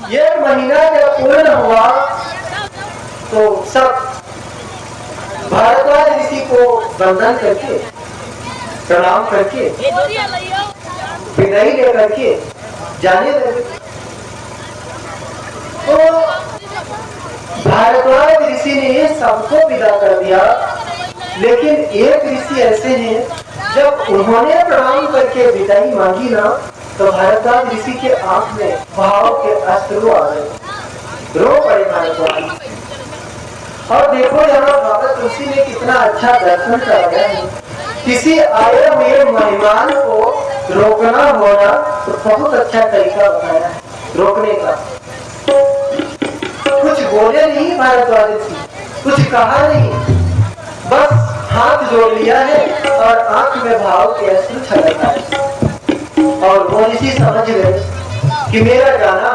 ये महीना जब पूर्ण हुआ तो सब भारद्वाज ऋषि को वंदन करके प्रणाम करके विदाई लेकर के जाने लगे। तो भारद्वाज ऋषि ने सबको विदा कर दिया, लेकिन एक ऋषि ऐसे हैं जब उन्होंने प्रणाम करके विदाई मांगी ना, तो भारद्वाज ऋषि के आंख में भाव के अश्रु आ गए, रो पड़े भारद्वाज। और देखो यहाँ भगत ऋषि ने कितना अच्छा दर्शन कराया है। किसी आए हुए मेहमान को रोकना होना तो बहुत अच्छा तरीका बताया है रोकने का। कुछ बोले नहीं भारद्वाज ऋषि, कुछ कहा नहीं, बस हाथ जोड़ लिया है और आंख में भाव के अश्रु छलक आए। और वो ऋषि समझ गए कि मेरा जाना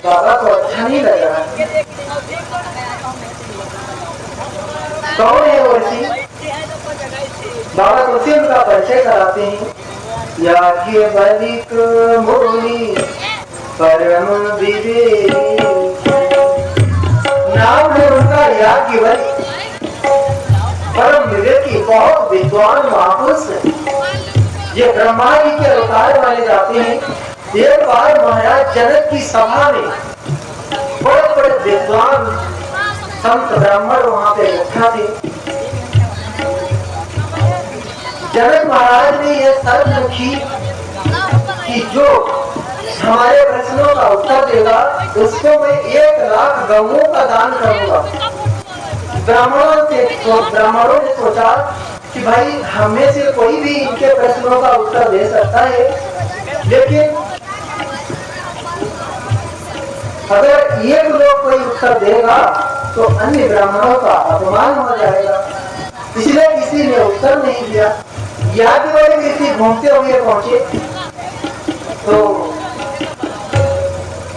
बाबा को अच्छा नहीं लग रहा है। कौन है वो ऋषि? बाबा तुलसी उनका परिचय कराते हैं। याज्ञवल्क्य मुनि परम विवेक, नाम है उनका याज्ञवल्क्य, परम विवेकी, बहुत विद्वान महापुरुष है। ये ब्रह्मा जी के अवतार माने जाते हैं। एक बार महाराज जनक की सभा में बड़े बड़े विद्वान संत ब्राह्मण वहां पे इकट्ठा थे। जनक महाराज ने यह शर्त की कि जो हमारे प्रश्नों का उत्तर देगा उसको मैं 1 लाख गौओं का दान करूंगा। ब्राह्मणों ने सोचा कि भाई हमें से कोई भी इनके प्रश्नों का उत्तर दे सकता है, लेकिन अगर एक लोग कोई उत्तर देगा तो अन्य ब्राह्मणों का अपमान हो जाएगा। इसलिए किसी ने उत्तर नहीं दिया। याज्ञवल्क्य ऋषि घूमते हुए पहुंचे तो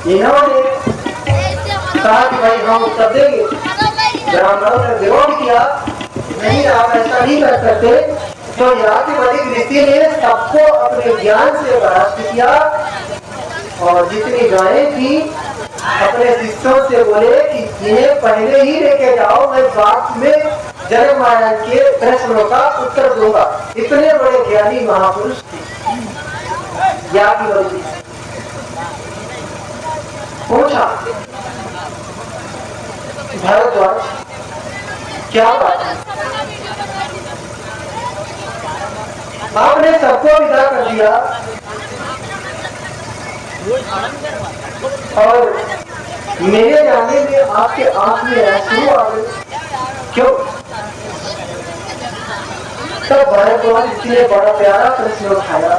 इन्होंने कहा कि भाई हम उत्तर देंगे। ब्राह्मणों ने विरोध किया, नहीं आप ऐसा नहीं कर सकते। तो याज्ञवल्क्य ऋषि ने सबको अपने ज्ञान से परास्त किया और जितनी गायें थी अपने शिष्यों से बोले कि इन्हें पहले ही लेके जाओ, मैं बाद में जनक महाराज के प्रश्नों का उत्तर दूंगा। इतने बड़े ज्ञानी महापुरुष थे याज्ञवल्क्य। पूछा भारद्वाज क्या बात है? आपने सबको विदा कर दिया और मेरे जाने में आपके आंख में आंसू आ गए, क्यों? तब भारद्वाज इसलिए बड़ा प्यारा प्रश्न उठाया।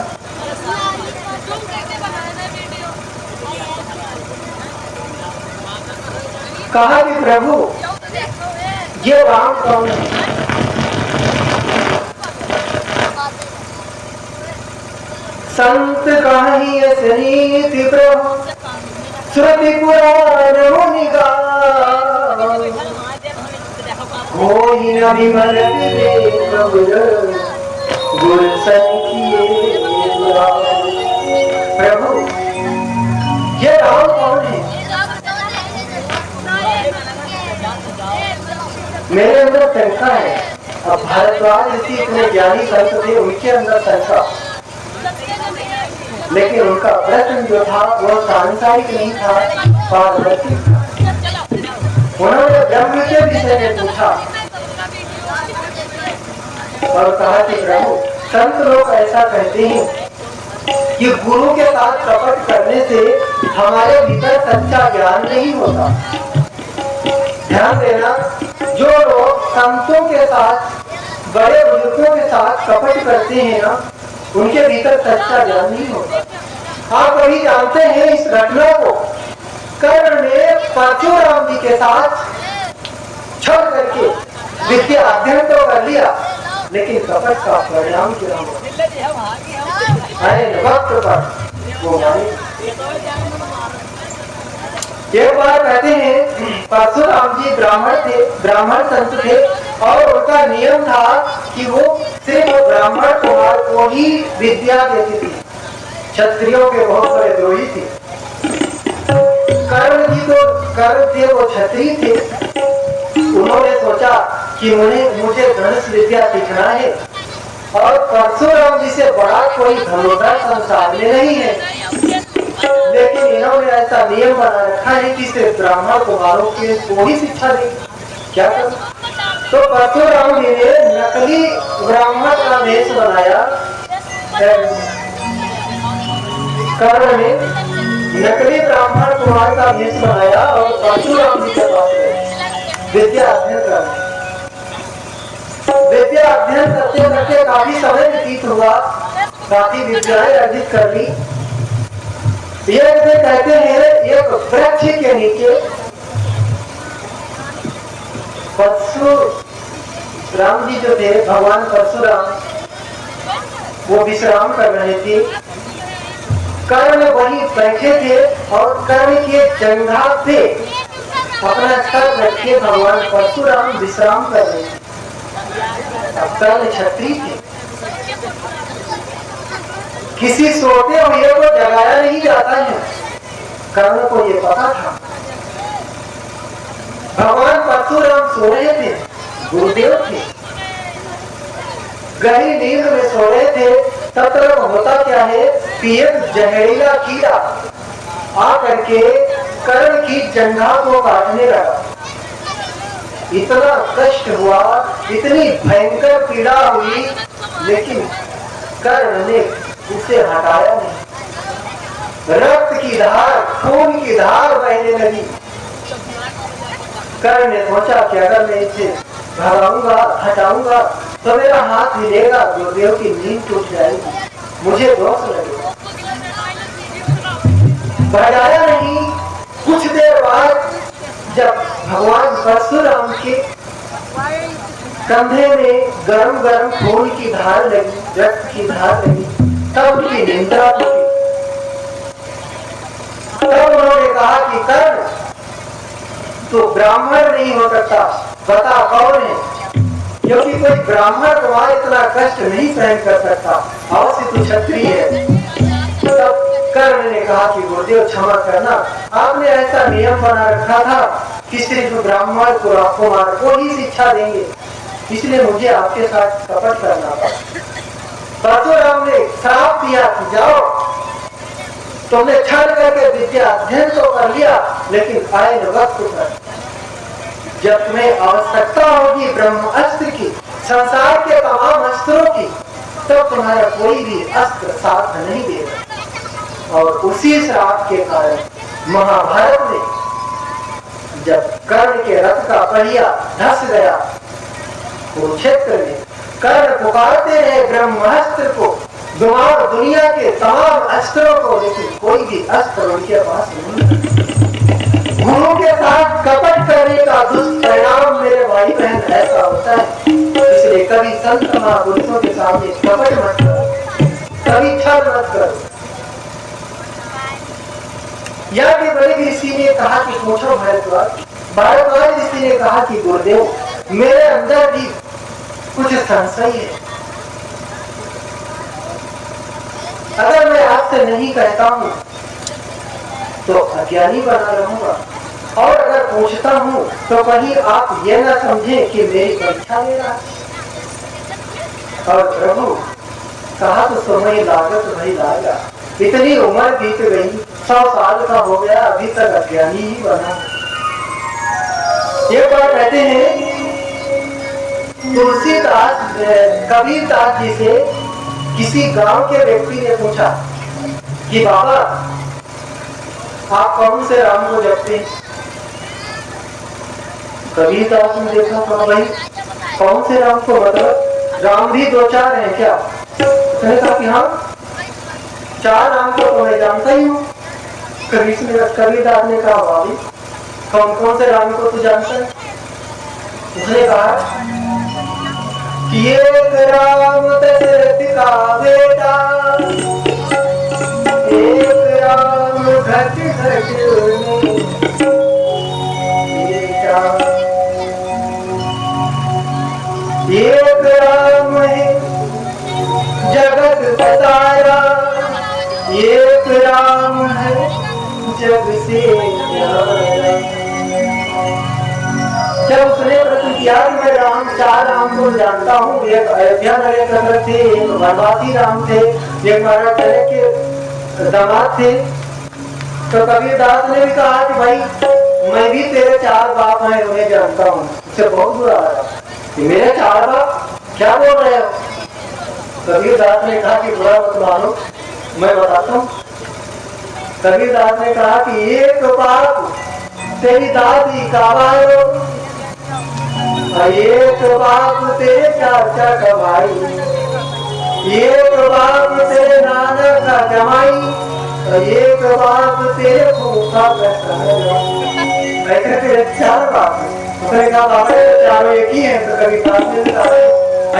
कहा कि प्रभु ये राम कौन है? संत कहीं नीति प्रभु श्रुति पुराण मुनि कोई न विमल विवेक गुर संख्ये। प्रभु ये राम कौन है? मेरे अंदर शंका है। अब भारद्वाज ऋषि इतने ज्ञानी संत थे, उनके अंदर शंका, लेकिन उनका प्रश्न जो था वो सांसारिक नहीं था, पारलौकिक था। उन्होंने ब्रह्म के विषय में पूछा और कहा कि प्रभु संत लोग ऐसा कहते हैं कि गुरु के साथ कपट करने से हमारे भीतर सच्चा ज्ञान नहीं होता। ध्यान देना, जो लोग संतों के साथ, बड़े बुजुर्गों के साथ कपट करते हैं ना, उनके भीतर सच्चा ज्ञान नहीं होता। आप अभी जानते हैं इस घटना को। कर्ण ने परशुराम जी के साथ छल करके विद्या अध्ययन तो कर लिया, लेकिन कपट का परिणाम क्या हुआ? वक्त पर वो एक बार कहते हैं परशुराम जी ब्राह्मण थे, ब्राह्मण संत थे, और उनका नियम था कि वो सिर्फ ब्राह्मण कुमार को ही विद्या देती थी। क्षत्रियों के बहुत बड़े द्रोही थे। तो कर्ण थे, वो क्षत्रिय थे। उन्होंने सोचा कि मुझे धनुष विद्या सीखना है और परशुराम जी से बड़ा कोई धनुर्धर संसार में नहीं है। लेकिन इन्होंने ऐसा नियम बना रखा है कि सिर्फ ब्राह्मण कुमारों को ही शिक्षा देगी। क्या करूं? तो परशुराम जी ने नकली ब्राह्मण का वेश बनाया। कर्ण ने नकली ब्राह्मण कुमार का वेश बनाया और परशुराम जी के पास गए विद्या अध्ययन करने। विद्या अध्ययन करते करते काफी समय व्यतीत हुआ, काफी विद्याएं अर्जित कर ली। कहते हैं एक वृक्ष के नीचे परशुराम जी जो थे, भगवान परशुराम, वो विश्राम कर रहे थे। कर्ण वहीं बैठे थे और कर्ण के जंघा पे अपना सर रख के भगवान परशुराम विश्राम कर रहे थे। अब कर्ण क्षत्रिय थे, किसी सोते हुए को जगाया नहीं जाता है। कर्ण को ये पता था। भगवान परशुराम सो रहे थे, गुरुदेव थे, गहरी नींद में सो रहे थे। तब तक होता क्या है कि एक जहरीला कीड़ा आकर के कर्ण की जंघा को काटने लगा। इतना कष्ट हुआ, इतनी भयंकर पीड़ा हुई, लेकिन कर्ण ने उसे हटाया नहीं। रक्त की धार, खून की धार बहने लगी। कर्ण ने सोचा कि अगर मैं इसे भगाऊंगा, हटाऊंगा तो मेरा हाथ हिलेगा, गुरुदेव की नींद टूट जाएगी, मुझे दोष लगेगा। भगाया नहीं। कुछ देर बाद जब भगवान परशुराम के कंधे में गरम गरम खून की धार लगी, रक्त की धार लगी, तब उनकी निंदा की। तब उन्होंने कहा कि कर्ण, तो ब्राह्मण नहीं हो सकता, बता कौन है? क्योंकि कोई ब्राह्मण कुमार इतना कष्ट नहीं सहन कर सकता, अवश्य तू क्षत्रिय है। तब कर्ण ने कहा कि गुरुदेव क्षमा करना, आपने ऐसा नियम बना रखा था कि सिर्फ ब्राह्मण कुमार को ही शिक्षा देंगे, इसलिए मुझे आपके साथ कपट करना पड़ा। परशुराम ने श्राप दिया कि जाओ, तुमने छल करके विद्या अध्ययन तो कर लिया, लेकिन आयन वक्त पर जब तुम्हें आवश्यकता होगी ब्रह्म अस्त्र की, संसार के तमाम अस्त्रों की, तब तुम्हारा कोई भी अस्त्र साथ नहीं देगा। और उसी श्राप के कारण महाभारत में जब कर्ण के रथ का पहिया धस गया कुरुक्षेत्र में, कर्ण पुकारते रहे ब्रह्मास्त्र को, दुनिया के तमाम अस्त्रों को, लेकिन कोई भी अस्त्र उनके पास नहीं। गुरु के साथ कपट करने का दुष्परिणाम मेरे भाई बहन ऐसा होता है। इसलिए कभी संत महापुरुषों के सामने कपट मत करो, कभी छल मत करो। यहाँ के बड़े ऋषि ने कहा कि पूछो भारद्वाज ऋषि ने कहा कि गुरुदेव, मेरे अंदर भी कुछ संशय है। अगर मैं आपसे नहीं कहता हूँ तो अज्ञानी बना रहूंगा, और अगर पूछता हूँ तो कहीं आप ये ना समझे कि मेरी परीक्षा ले रहा। और प्रभु कहा तो समय लागत भाई लागा, इतनी उम्र बीत गई, 100 साल का हो गया, अभी तक अज्ञानी ही बना। एक बार कहते हैं तुलसीदास कबीरदास जी से किसी गांव के व्यक्ति ने पूछा कि बाबा आप कौन से राम को जपते हैं? कबीरदास ने देखा तो भाई कौन से राम को, मतलब राम भी 2-4 हैं क्या? उसने कहा कि हाँ 4 राम को तो मैं जानता ही हूँ। कबीरदास ने कहा भाभी कौन कौन से राम को तू जानता है? उसने कहा कि एक राम दशरथ का बेटा, एक राम घट घट एक राम है जगत पसारा, एक राम है जग से प्यारा। जब उसने प्रश्न किया कि मैं राम, चार राम को जानता हूँ, एक अयोध्या नगर चंद्र थे, एक वनवासी राम थे, एक महाराज जनक के दामाद थे। तो कबीरदास ने भी कहा कि भाई मैं भी तेरे चार बाप हैं उन्हें जानता हूँ। उससे बहुत बुरा आया कि मेरे चार बाप क्या बोल रहे हो। कबीरदास ने कहा कि बुरा मत मानो, मैं बताता हूँ। कबीरदास ने कहा कि एक बाप तेरी दादी का भाई, एक बाप तेरे चाचा का भाई, एक बाप तेरे नाना का जमाई, एक बाप तेरे फूफा का साला। ऐसे तेरे चार बाप हैं। उसने कहा बाबा चारों एक ही हैं। तो कबीरदास ने कहा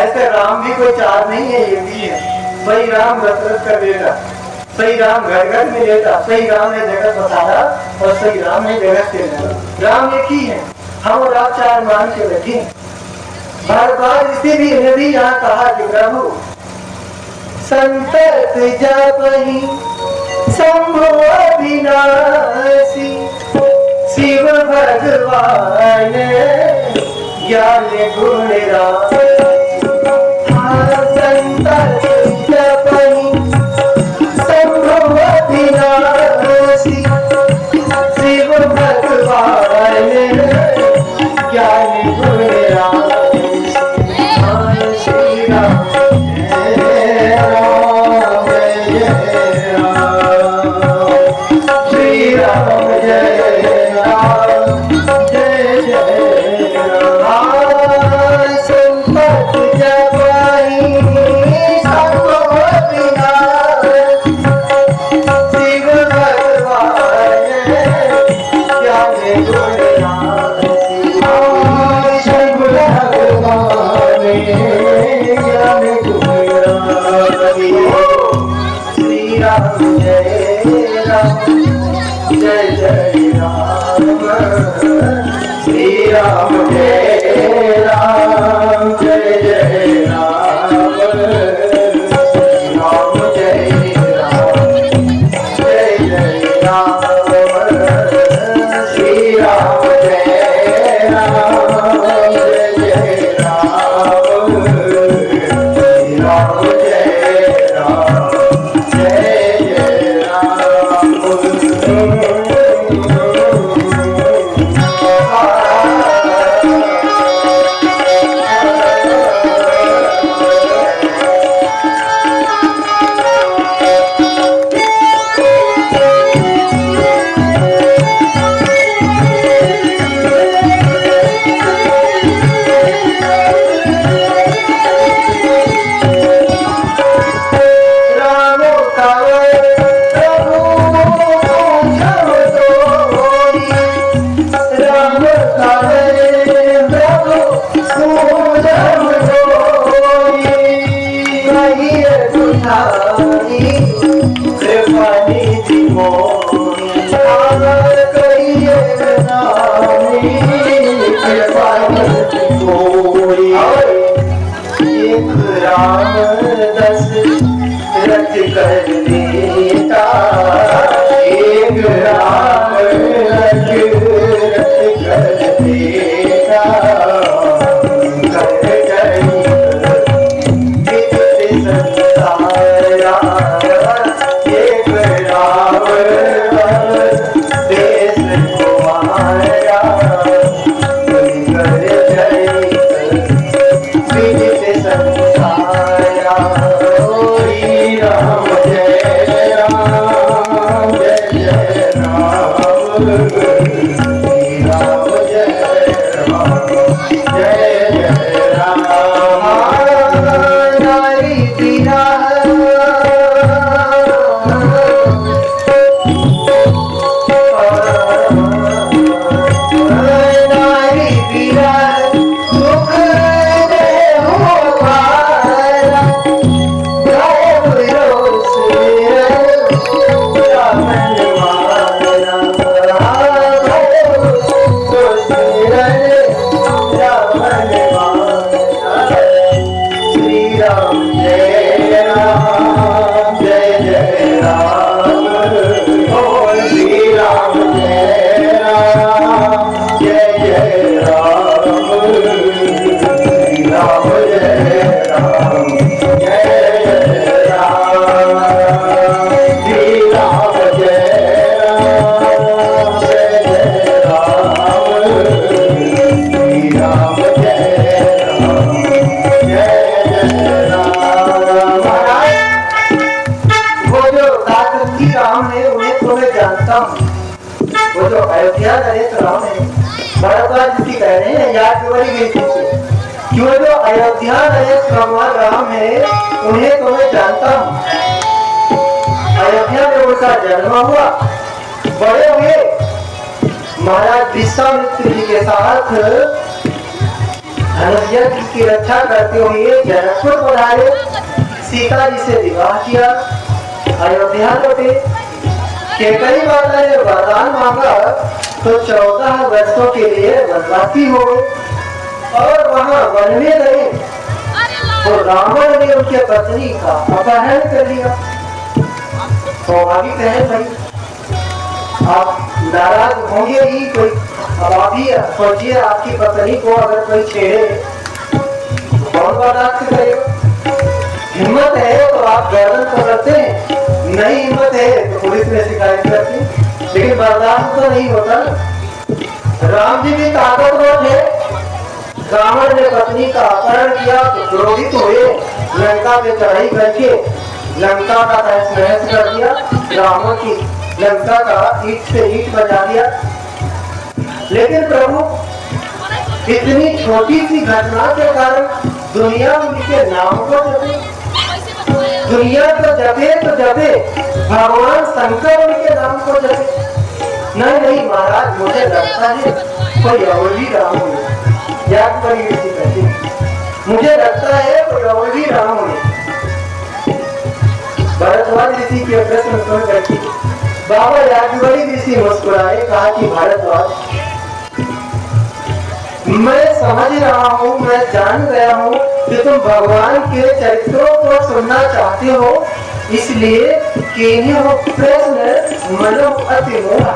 ऐसे राम भी कोई चार नहीं है, एक ही है। सही राम दशरथ का बेटा, सही राम घर घर में लेता, सही राम ने जगत बसाया और सही राम ने जगत के लेता। राम एक ही है, हम और आप चार मान के बैठे। भारद्वाज इसे भी यहाँ कहा कि प्रभु संतत जपहि शंभो अविनाशी, शिव भगवान ज्ञान गुण राशि। संतत जपहि शंभो अविनाशी, शिव भगवान ज्ञान गुण राशि। श्री राम जय राम जय राम, श्री राम जय राम जय जय राम। संपत जपहि शंभो अविनाशी, शिव भगवान ज्ञान गुण राशि। शिव भगवान ज्ञान गुण राशि। श्री राम जय राम जय जय राम, श्री राम जय राम जय जय राम, राम जय राम जय जय राम, श्री राम जय राम जय जय राम, श्री राम जय राम जय जय राम। राम दशरथ कर देता, एक राम दशरथ कर देता। घर चली विदित संसारा, एक राम देश कुमारा। घर चली विदित संसारा, श्री राम जय राम जय जय राम, श्री राम जय राम जय जय राम। नारी बिना नारी बिना सुख राम जय राम जय जय राम, राम है उन्हें तो मैं जानता हूँ। वो जो अयोध्या नरेश राम है, भरद्वाज जी कह रहे हैं याद बड़ी गई थी कि वो जो अयोध्या नरेश भगवान राम है उन्हें तो मैं जानता हूँ। अयोध्या में उनका जन्म हुआ, बड़े हुए, महाराज विश्वामित्र जी के साथ धनुष्य की रक्षा करते हुए जनकपुर पधारे, सीता जी से विवाह किया, अयोध्या लौटे। केकई माता ने वरदान मांगा तो 14 वर्षों के लिए वनवासी हो गए और वहां वन में गए तो रावण ने उनके पत्नी का अपहरण कर लिया। स्वाभाविक है भाई, आप नाराज होंगे ही कोई। अब आप ही सोचिए आपकी पत्नी को अगर कोई छेड़े तो कौन बर्दाश्त करेगा। हिम्मत है तो आप गर्दन पकड़ते हैं, नहीं हिम्मत है तो पुलिस में शिकायत करते हैं, लेकिन बर्दाश्त तो नहीं होता। राम जी भी ताकतवर थे, रावण ने पत्नी का अपहरण किया तो क्रोधित हुए, लंका पे चढ़ाई करके लंका का तहस नहस कर दिया, रावण की लंका का ईंट से ईंट बजा दिया। लेकिन प्रभु इतनी छोटी सी घटना के कारण दुनिया उनके नाम को जपे, दुनिया तो जपे भगवान शंकर उनके नाम को जपे। नहीं महाराज, मुझे लगता है कोई और भी राम होने, याद करिए कहते, मुझे लगता है कोई और भी राम होने। भरद्वाज ऋषि के प्रश्न सुन करके बाबा यादवरी ऋषि मुस्कुराए, कहा कि भारद्वाज मैं समझ रहा हूँ, मैं जान गया हूँ कि तुम भगवान के चरित्रों को सुनना चाहते हो, इसलिए कि वो प्रश्न मनो अति मूढ़ा,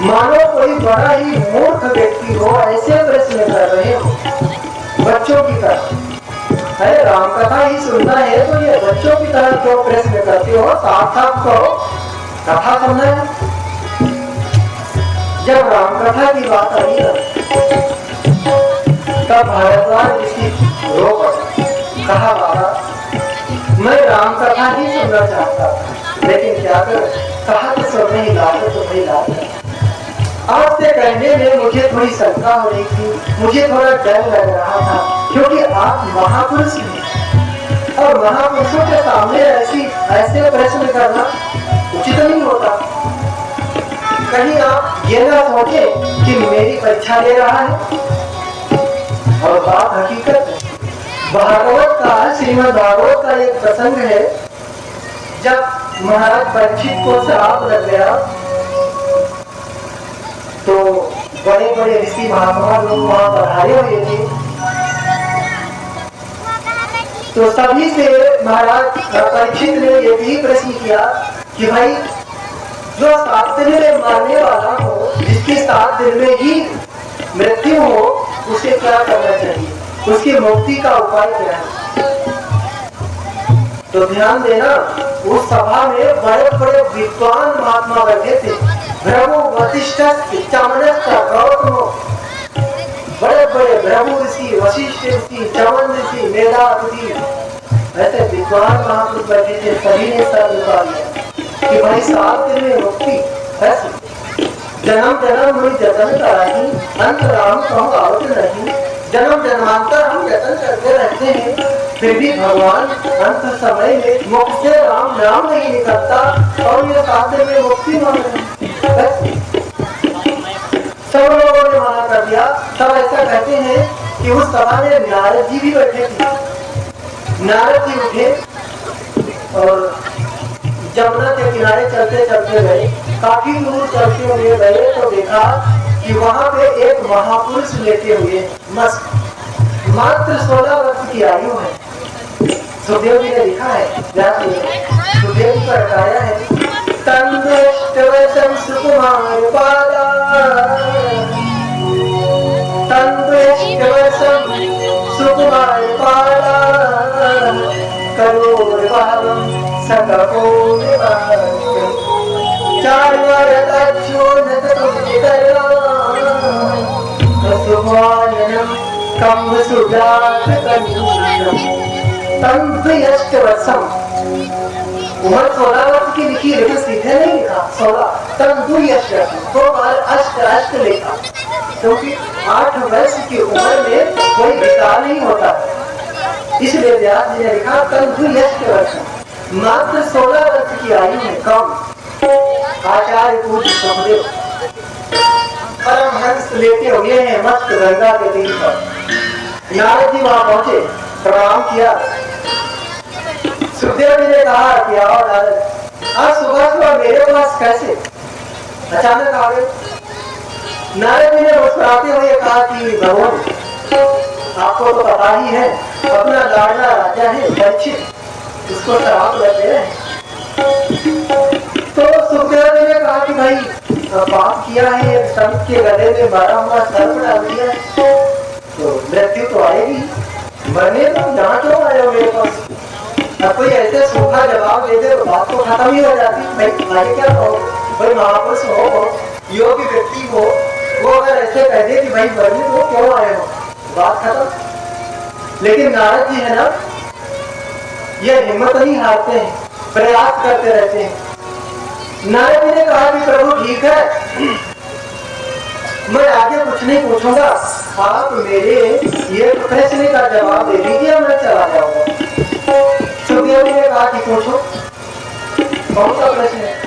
मानो कोई बड़ा ही मूर्ख व्यक्ति हो ऐसे प्रश्न कर रहे हो, बच्चों की तरह। अरे राम कथा ही सुनना है तो ये बच्चों की तरह क्यों प्रश्न करते हो, साफ साफ कहो कथा सुनना है। जब राम कथा की बात आई ना तब भारद्वाज ऋषि रो पड़े, कहा बाबा मैं राम कथा ही सुनना चाहता, लेकिन क्या कर, कहा तो सब नहीं लाते तो नहीं लाते। आपसे कहने में मुझे थोड़ी शंका हो रही थी, मुझे थोड़ा डर लग रहा था, क्योंकि आप महापुरुष हैं और महापुरुषों के सामने ऐसे प्रश्न करना उचित नहीं होता। कहीं आप ये ना सोचे कि मेरी परीक्षा ले रहा है। और बात हकीकत है, भागवत का, श्रीमद् भागवत का एक प्रसंग है, जब महाराज परीक्षित को श्राप लग गया तो बड़े बड़े ऋषि महात्मा लोग वहां पधारे हुए थे, तो सभी से महाराज परीक्षित ने ये भी प्रश्न किया कि भाई जो 7 दिन में मरने वाला हो, जिसकी 7 दिन में ही मृत्यु हो, उसे क्या करना चाहिए, उसकी मुक्ति का उपाय क्या है। तो ध्यान देना, उस सभा में बड़े बड़े विद्वान महात्मा बैठे थे, भृगु वशिष्ठ चामनस्थ गौतम, बड़े बड़े भृगु ऋषि, वशिष्ठ ऋषि, चमन ऋषि, मेधातिथि, ऐसे विद्वान महापुरुष बैठे थे। सभी ने सर झुका लिया कि भाई 7 दिन में मुक्ति ऐसी, जन्म जन्म हुई जतन कराही, अंत राम कहूँ आवत नहीं, जन्म जन्मांतर हम जतन करते रहते हैं, फिर भी भगवान अंत समय में मुख से राम नाम नहीं निकलता और ये 7 दिन में मुक्ति मांग रहे। सब लोगों ने मना कर दिया। सब ऐसा कहते हैं कि उस सभा में नारद जी भी बैठे थे। नारद जी उठे और जमुना के किनारे चलते चलते गए, काफी दूर चलते हुए गए तो देखा कि वहां पे एक महापुरुष लेटे हुए, मस्त, मात्र 16 वर्ष की आयु है। सुखदेव जी ने लिखा है, सुखदेव जी पर बताया है, तन्वेष्टवशं सुकुमार पादा, तन्वेष्टवशं सुकुमार पादा, करोड़ भावं उम्र 16 वर्ष की लिखी, लेकिन सीधे नहीं लिखा 16, तंदु यश 2 बार अष्ट अष्ट लिखा, क्योंकि 8 वर्ष की उम्र में कोई विकार नहीं होता, इसलिए व्यास जी ने लिखा तंदु यश वर्ष, मात्र 16 वर्ष की आयु में। कम आचार्य पूज्य सुखदेव परमहंस लेटे हुए हैं मस्त गंगा के तीर पर। नारद जी वहां पहुंचे, प्रणाम किया। सुखदेव जी ने कहा कि आओ नारद, आज सुबह सुबह मेरे पास कैसे अचानक आ गए? नारद जी ने मुस्कुराते हुए कहा कि भगवान, आपको तो पता ही है, अपना लाडला राजा है परीक्षित, उसको शराब लगे हैं। तो सुखदेव जी ने कहा कि भाई पाप किया है, संत के गले में मारा हुआ सर्प डाल दिया है, तो मृत्यु तो आएगी, मरने तो यहाँ क्यों आए हो मेरे पास? अब कोई ऐसे सूखा जवाब दे दे तो बात तो खत्म ही हो जाती। भाई आगे क्या हो, भाई महापुरुष हो, योग्य व्यक्ति हो, वो अगर ऐसे कह दे कि भाई मरने तो क्यों आए हो, बात खत्म। लेकिन नारद जी है ना, ये हिम्मत नहीं हारते हैं, प्रयास करते रहते हैं। नारद जी ने कहा कि प्रभु ठीक है, मैं आगे कुछ नहीं पूछूंगा, आप मेरे ये प्रश्न का जवाब दे दीजिए, मैं चला जाऊंगा। सुखदेव जी ने कहा कि पूछो, कौन सा प्रश्न है?